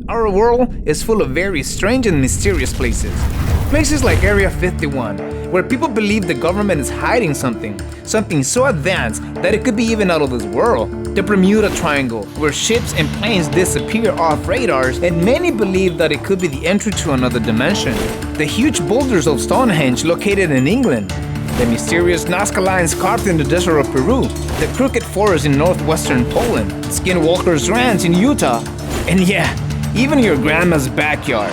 Our world is full of very strange and mysterious places. Places like Area 51, where people believe the government is hiding something so advanced that it could be even out of this world. The Bermuda Triangle, where ships and planes disappear off radars, and many believe that it could be the entry to another dimension. The huge boulders of Stonehenge located in England. The mysterious Nazca lines carved in the desert of Peru. The crooked forest in northwestern Poland. Skinwalker's Ranch in Utah. And yeah, even your grandma's backyard.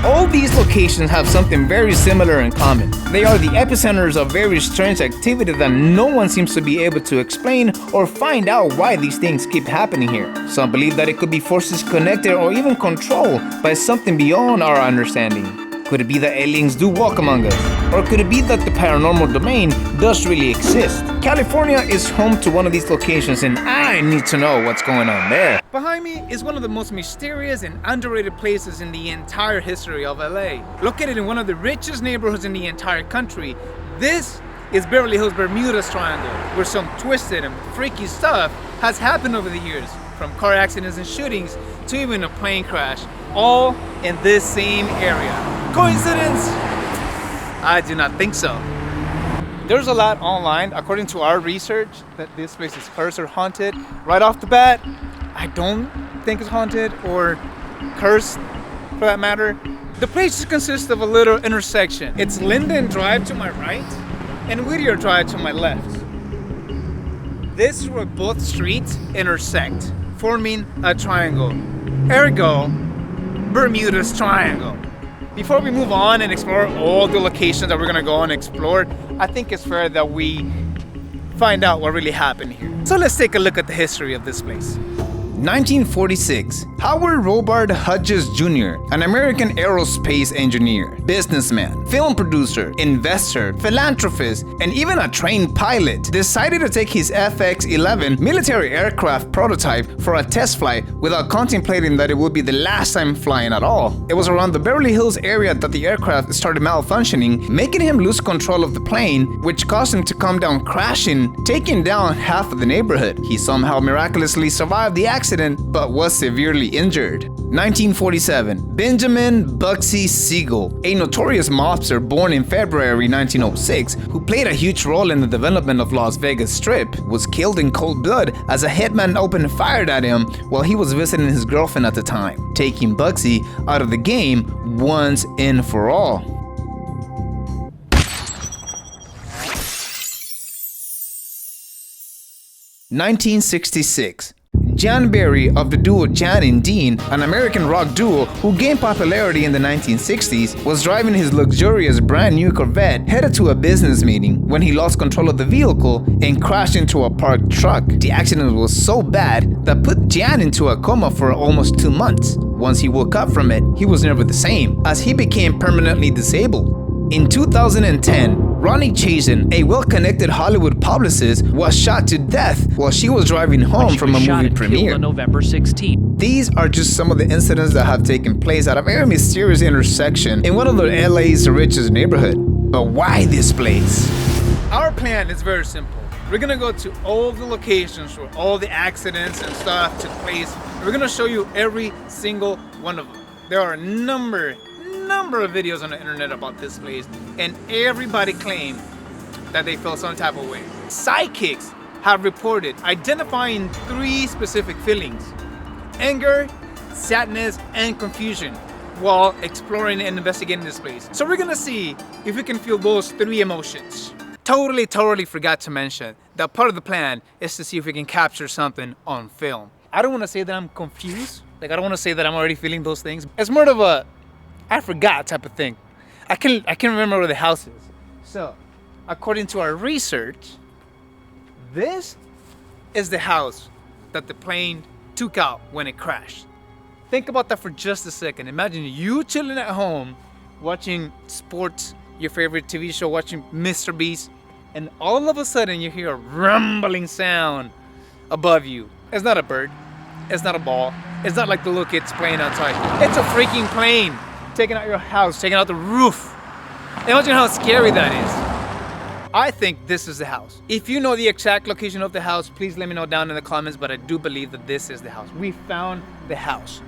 All these locations have something very similar in common. They are the epicenters of very strange activity that no one seems to be able to explain or find out why these things keep happening here. Some believe that it could be forces connected or even controlled by something beyond our understanding. Could it be that aliens do walk among us? Or could it be that the paranormal domain does really exist? California is home to one of these locations, and I need to know what's going on there. Behind me is one of the most mysterious and underrated places in the entire history of LA. Located in one of the richest neighborhoods in the entire country, this is Beverly Hills' Bermuda Triangle, where some twisted and freaky stuff has happened over the years, from car accidents and shootings to even a plane crash, all in this same area. Coincidence? I do not think so. There's a lot online, according to our research, that this place is cursed or haunted. Right off the bat, I don't think it's haunted or cursed, for that matter. The place consists of a little intersection. It's Linden Drive to my right and Whittier Drive to my left. This is where both streets intersect, forming a triangle. Ergo, Bermuda's Triangle. Before we move on and explore all the locations that we're gonna go and explore, I think it's fair that we find out what really happened here. So let's take a look at the history of this place. 1946. Howard Robert Hodges Jr., an American aerospace engineer, businessman, film producer, investor, philanthropist, and even a trained pilot, decided to take his FX-11 military aircraft prototype for a test flight without contemplating that it would be the last time flying at all. It was around the Beverly Hills area that the aircraft started malfunctioning, making him lose control of the plane, which caused him to come down crashing, taking down half of the neighborhood. He somehow miraculously survived the accident, but was severely injured. 1947. Benjamin Bugsy Siegel, a notorious mobster born in February 1906, who played a huge role in the development of Las Vegas Strip, was killed in cold blood as a hitman opened fire at him while he was visiting his girlfriend at the time, taking Bugsy out of the game once and for all. 1966. Jan Berry of the duo Jan and Dean, an American rock duo who gained popularity in the 1960s, was driving his luxurious brand new Corvette headed to a business meeting when he lost control of the vehicle and crashed into a parked truck. The accident was so bad that put Jan into a coma for almost 2 months. Once he woke up from it, he was never the same, as he became permanently disabled. In 2010, Ronnie Chazen, a well-connected Hollywood publicist, was shot to death while she was driving home from a movie premiere. On November 16th. These are just some of the incidents that have taken place at a very mysterious intersection in one of the LA's richest neighborhood. But why this place? Our plan is very simple. We're gonna go to all the locations where all the accidents and stuff took place. And we're gonna show you every single one of them. There are a number of videos on the internet about this place, and everybody claimed that they felt some type of way. Psychics have reported identifying 3 specific feelings: anger, sadness, and confusion while exploring and investigating this place. So we're gonna see if we can feel those 3 emotions. Totally forgot to mention that part of the plan is to see if we can capture something on film. I don't want to say that I'm confused. I don't want to say that I'm already feeling those things. It's more of a I forgot type of thing. I can remember where the house is. So, according to our research, this is the house that the plane took out when it crashed. Think about that for just a second. Imagine you chilling at home, watching sports, your favorite TV show, watching Mr. Beast, and all of a sudden you hear a rumbling sound above you. It's not a bird. It's not a ball. It's not like the little kids playing outside. It's a freaking plane taking out your house, taking out the roof. Imagine how scary that is. I think this is the house. If you know the exact location of the house, please let me know down in the comments, but I do believe that this is the house. We found the house.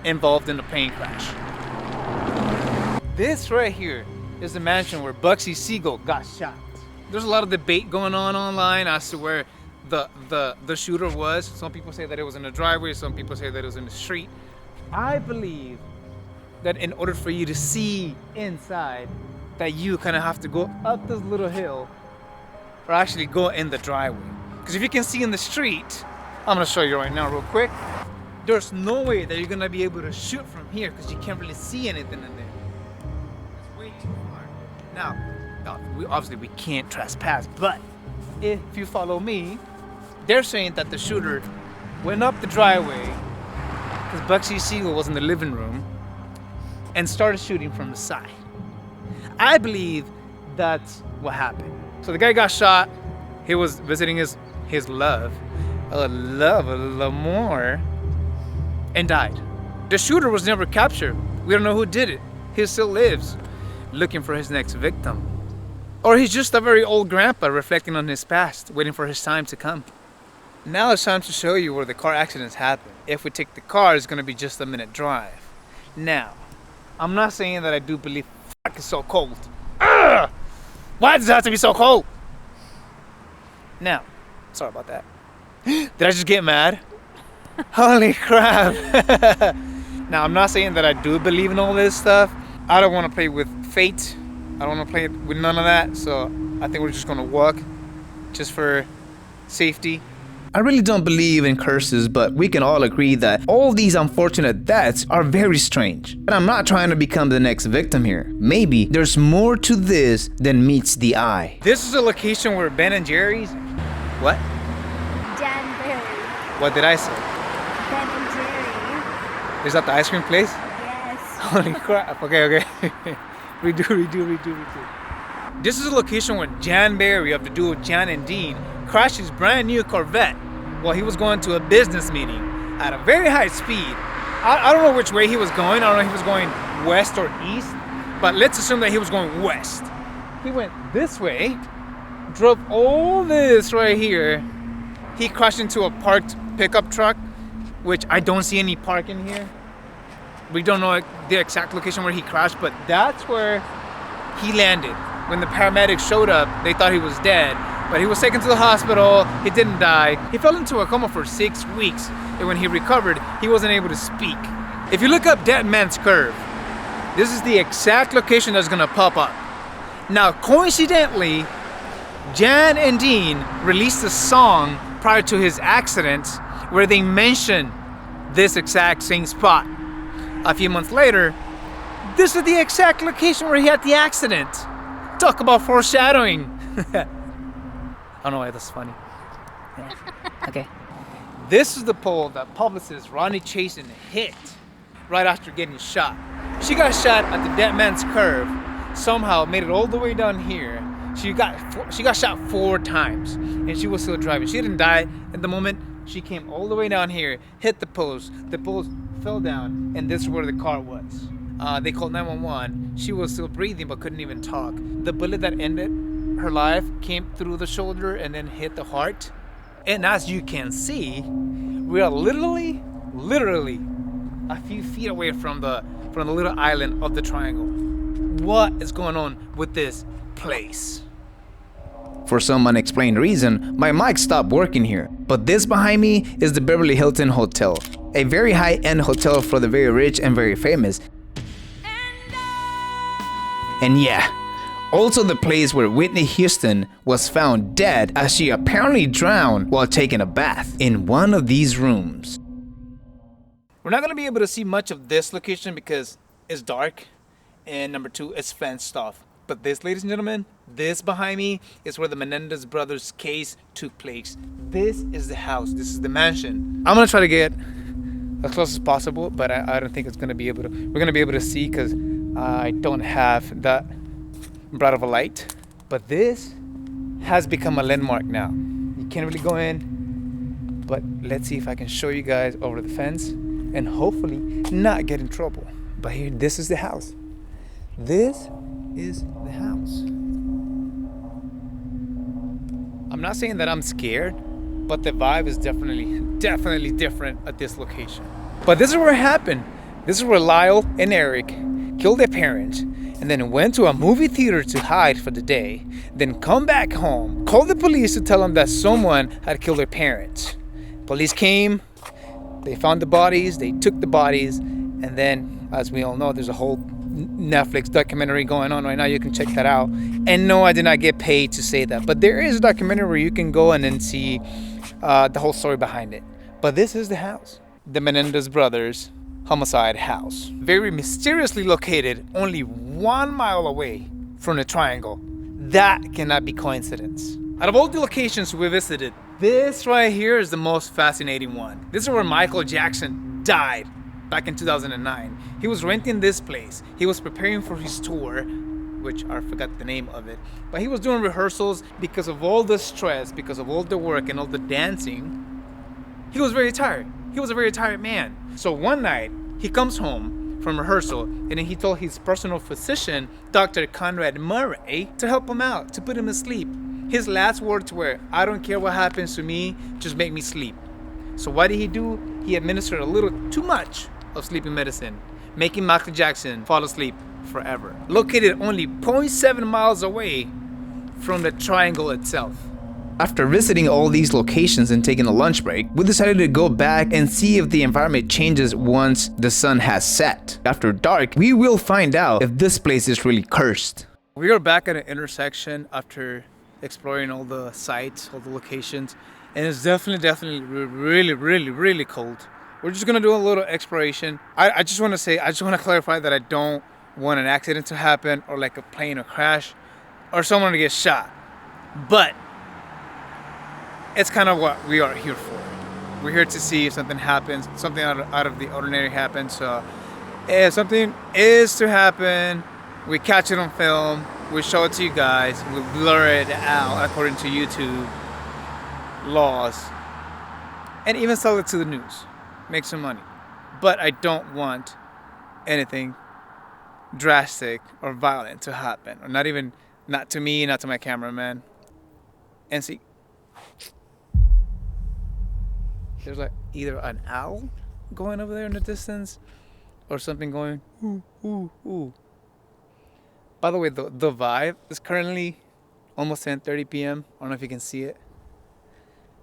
involved in the plane crash. This right here is the mansion where Bugsy Siegel got shot. There's a lot of debate going on online as to where the shooter was. Some people say that it was in the driveway, some people say that it was in the street. I believe that in order for you to see inside, that you kind of have to go up this little hill or actually go in the driveway. Because if you can see in the street, I'm gonna show you right now real quick, there's no way that you're gonna be able to shoot from here because you can't really see anything in there. It's way too far. Now, obviously we can't trespass, but if you follow me, they're saying that the shooter went up the driveway because Bugsy Siegel was in the living room and started shooting from the side. I believe that's what happened. So the guy got shot. He was visiting his love, Lamore, and died. The shooter was never captured. We don't know who did it. He still lives, looking for his next victim. Or he's just a very old grandpa reflecting on his past, waiting for his time to come. Now it's time to show you where the car accidents happen. If we take the car, it's gonna be just a minute drive. Now, I'm not saying that I do believe it's so cold. Ugh! Why does it have to be so cold? Now, sorry about that. Did I just get mad? Holy crap. Now, I'm not saying that I do believe in all this stuff. I don't want to play with fate. I don't want to play with none of that. So I think we're just going to walk just for safety. I really don't believe in curses, but we can all agree that all these unfortunate deaths are very strange. But I'm not trying to become the next victim here. Maybe there's more to this than meets the eye. This is a location where Ben and Jerry's... What? Danbury. What did I say? Ben and Jerry. Is that the ice cream place? Yes. Holy crap. Okay. Redo. This is a location where Jan Barry of the duo Jan and Dean crashed his brand new Corvette while he was going to a business meeting at a very high speed. I don't know which way he was going. I don't know if he was going west or east, but let's assume that he was going west. He went this way, drove all this right here. He crashed into a parked pickup truck, which I don't see any parking here. We don't know the exact location where he crashed, but that's where he landed. When the paramedics showed up, they thought he was dead, but he was taken to the hospital. He didn't die. He fell into a coma for 6 weeks, and when he recovered, he wasn't able to speak. If you look up Dead Man's Curve, this is the exact location that's gonna pop up. Now, coincidentally, Jan and Dean released a song prior to his accident where they mention this exact same spot. A few months later, this is the exact location where he had the accident. Talk about foreshadowing. I don't know why that's funny. Yeah. Okay. This is the pole that publicist Ronnie Chasen hit right after getting shot. She got shot at the Dead Man's Curve. Somehow made it all the way down here. She got shot 4 times, and she was still driving. She didn't die at the moment. She came all the way down here, hit the post. The post fell down, and this is where the car was. They called 911. She was still breathing but couldn't even talk. The bullet that ended her life came through the shoulder and then hit the heart. And as you can see, we are literally a few feet away from the little island of the triangle. What is going on with this place? For some unexplained reason, my mic stopped working here. But this behind me is the Beverly Hilton Hotel, a very high-end hotel for the very rich and very famous. And yeah, also the place where Whitney Houston was found dead as she apparently drowned while taking a bath in one of these rooms. We're not gonna be able to see much of this location because it's dark, and number 2, it's fenced off. But this, ladies and gentlemen, this behind me is where the Menendez brothers case took place. This is the house, this is the mansion. I'm gonna try to get as close as possible, but I don't think it's gonna be able to. We're gonna be able to see because I don't have that bright of a light. But this has become a landmark now. You can't really go in, but let's see if I can show you guys over the fence and hopefully not get in trouble. But here, this is the house. This is the house. I'm not saying that I'm scared, but the vibe is definitely different at this location. But this is where it happened. This is where Lyle and Eric killed their parents and then went to a movie theater to hide for the day, then come back home, called the police to tell them that someone had killed their parents. Police came, they found the bodies, they took the bodies, and then, as we all know, there's a whole Netflix documentary going on right now. You can check that out. And no, I did not get paid to say that, but there is a documentary where you can go and then see the whole story behind it. But this is the house, the Menendez brothers' homicide house, very mysteriously located only 1 mile away from the triangle. That cannot be coincidence. Out of all the locations we visited, this right here is the most fascinating one. This is where Michael Jackson died back in 2009. He was renting this place. He was preparing for his tour, which I forgot the name of it, but he was doing rehearsals because of all the stress, because of all the work and all the dancing. He was very tired. He was a very tired man. So one night, he comes home from rehearsal and then he told his personal physician, Dr. Conrad Murray, to help him out, to put him to sleep. His last words were, "I don't care what happens to me, just make me sleep." So what did he do? He administered a little too much of sleeping medicine, making Michael Jackson fall asleep forever. Located only 0.7 miles away from the triangle itself. After visiting all these locations and taking a lunch break, we decided to go back and see if the environment changes once the sun has set. After dark, we will find out if this place is really cursed. We are back at an intersection after exploring all the sites, all the locations, and it's definitely really cold. We're just gonna do a little exploration. I just want to clarify that I don't want an accident to happen or like a plane or crash or someone to get shot. But it's kind of what we are here for. We're here to see if something happens, something out of the ordinary happens. So if something is to happen, we catch it on film, we show it to you guys, we blur it out according to YouTube laws, and even sell it to the news, make some money. But I don't want anything drastic or violent to happen, or not to me, not to my cameraman. And see, there's like either an owl going over there in the distance or something going ooh, ooh, ooh. By the way, the vibe is currently almost 10:30 p.m. I don't know if you can see it.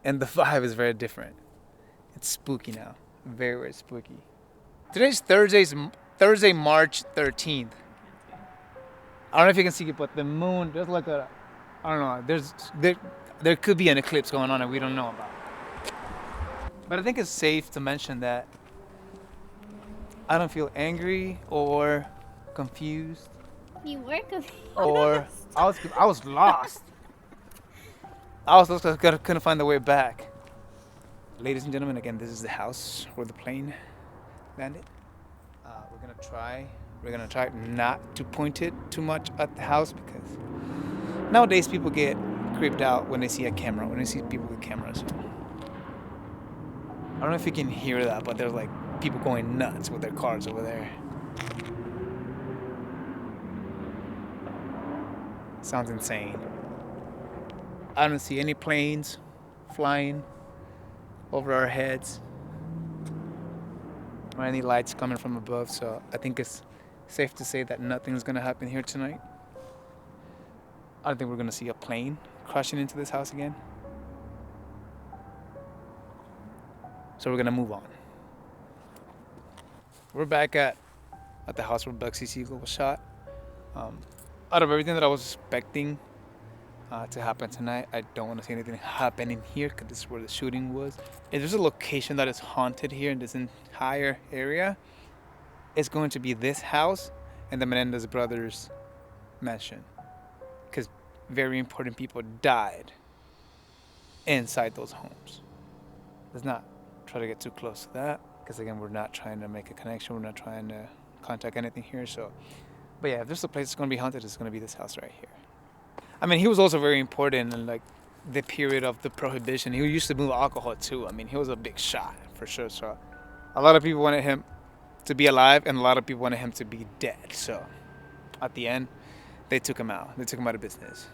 And the vibe is very different. It's spooky now. Very, very spooky. Today's Thursday, March 13th. I don't know if you can see it, but the moon, there's like a, I don't know, there could be an eclipse going on that we don't know about. But I think it's safe to mention that I don't feel angry or confused. You were confused. Or I was lost. I was lost because I couldn't find the way back. Ladies and gentlemen, again, this is the house where the plane landed. We're gonna try not to point it too much at the house because nowadays people get creeped out when they see a camera, when they see people with cameras. I don't know if you can hear that, but there's like people going nuts with their cars over there. Sounds insane. I don't see any planes flying over our heads or any lights coming from above, so I think it's safe to say that nothing's gonna happen here tonight. I don't think we're gonna see a plane crashing into this house again. So we're gonna move on. We're back at the house where Bugsy Siegel was shot. Out of everything that I was expecting to happen tonight, I don't want to see anything happen in here because this is where the shooting was. If there's a location that is haunted here in this entire area, it's going to be this house and the Menendez brothers mansion, because very important people died inside those homes. Let's not try to get too close to that because again, we're not trying to make a connection, we're not trying to contact anything here. So but yeah, if there's a place that's going to be haunted, it's going to be this house right here. I mean, he was also very important in like the period of the prohibition. He used to move alcohol too. I mean, he was a big shot for sure. So a lot of people wanted him to be alive and a lot of people wanted him to be dead. So at the end, they took him out. They took him out of business.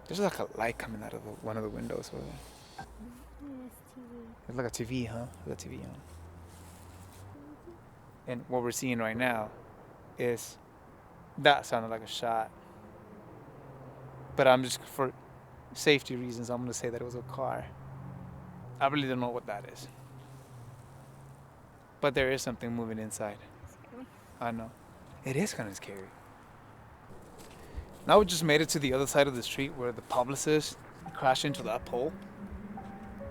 There's like a light coming out of one of the windows over there. It's like a TV, huh? There's a TV on. And what we're seeing right now is that sounded like a shot. But I'm just, for safety reasons, I'm gonna say that it was a car. I really don't know what that is. But there is something moving inside. I know. It is kind of scary. Now we just made it to the other side of the street where the publicist crashed into that pole.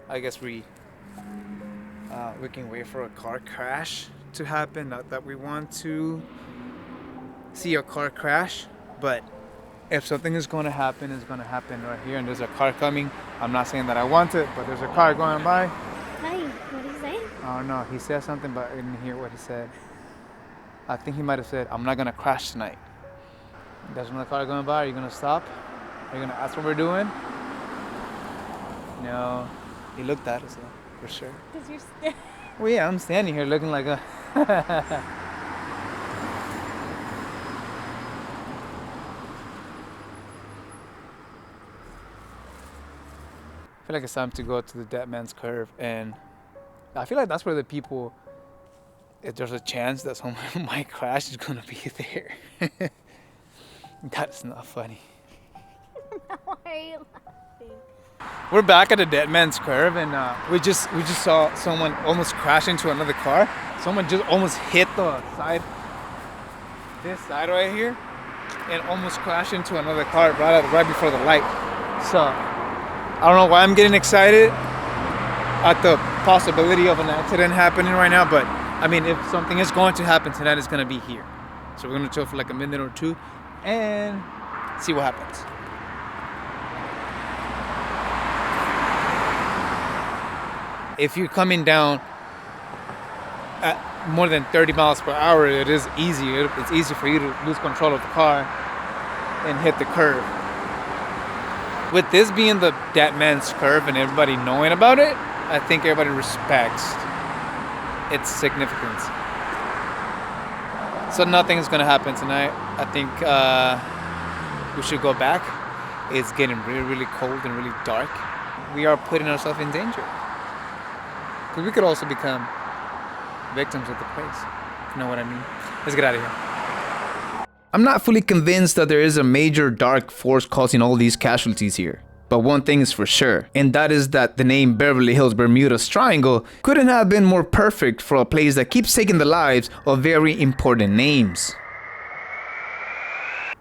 I guess we can wait for a car crash to happen. Not that we want to see a car crash, but if something is going to happen, it's going to happen right here. And there's a car coming. I'm not saying that I want it, but there's a car going by. Hi, what did he say? I don't know. He said something, but I didn't hear what he said. I think he might have said, "I'm not going to crash tonight." There's another car going by. Are you going to stop? Are you going to ask what we're doing? No. He looked at us, though, for sure. Because you're Well, yeah, I'm standing here looking like a... I feel like it's time to go to the Dead Man's Curve, and I feel like that's where the people, if there's a chance that someone might crash, is gonna be there. That's not funny. Why are you laughing? We're back at the Dead Man's Curve, and we just saw someone almost crash into another car. Someone just almost hit the side, this side right here, and almost crashed into another car right before the light. So I don't know why I'm getting excited at the possibility of an accident happening right now, but I mean, if something is going to happen tonight, it's going to be here. So we're going to chill for like a minute or two and see what happens. If you're coming down at more than 30 miles per hour, it is easy. It's easy for you to lose control of the car and hit the curb. With this being the Dead Man's Curve and everybody knowing about it, I think everybody respects its significance. So nothing's gonna happen tonight. I think we should go back. It's getting really, really cold and really dark. We are putting ourselves in danger. Because we could also become victims of the place. You know what I mean? Let's get out of here. I'm not fully convinced that there is a major dark force causing all these casualties here. But one thing is for sure, and that is that the name Beverly Hills Bermuda's Triangle couldn't have been more perfect for a place that keeps taking the lives of very important names.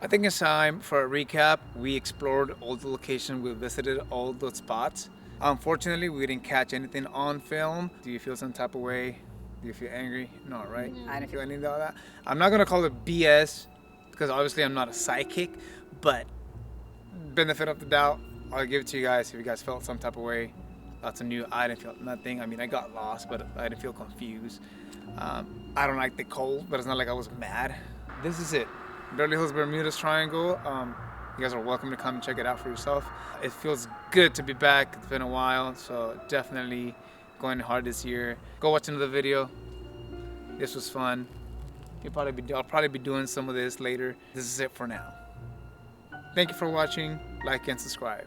I think it's time for a recap. We explored all the locations, we visited all the spots. Unfortunately, we didn't catch anything on film. Do you feel some type of way? Do you feel angry? No, right? No. I didn't feel any of that. I'm not gonna call it BS, because obviously I'm not a psychic, but benefit of the doubt, I'll give it to you guys if you guys felt some type of way. That's a new, I didn't feel nothing. I mean, I got lost, but I didn't feel confused. I don't like the cold, but it's not like I was mad. This is it. Beverly Hills Bermuda's Triangle. You guys are welcome to come and check it out for yourself. It feels good to be back. It's been a while, so definitely going hard this year. Go watch another video. This was fun. I'll probably be doing some of this later. This is it for now. Thank you for watching. Like and subscribe.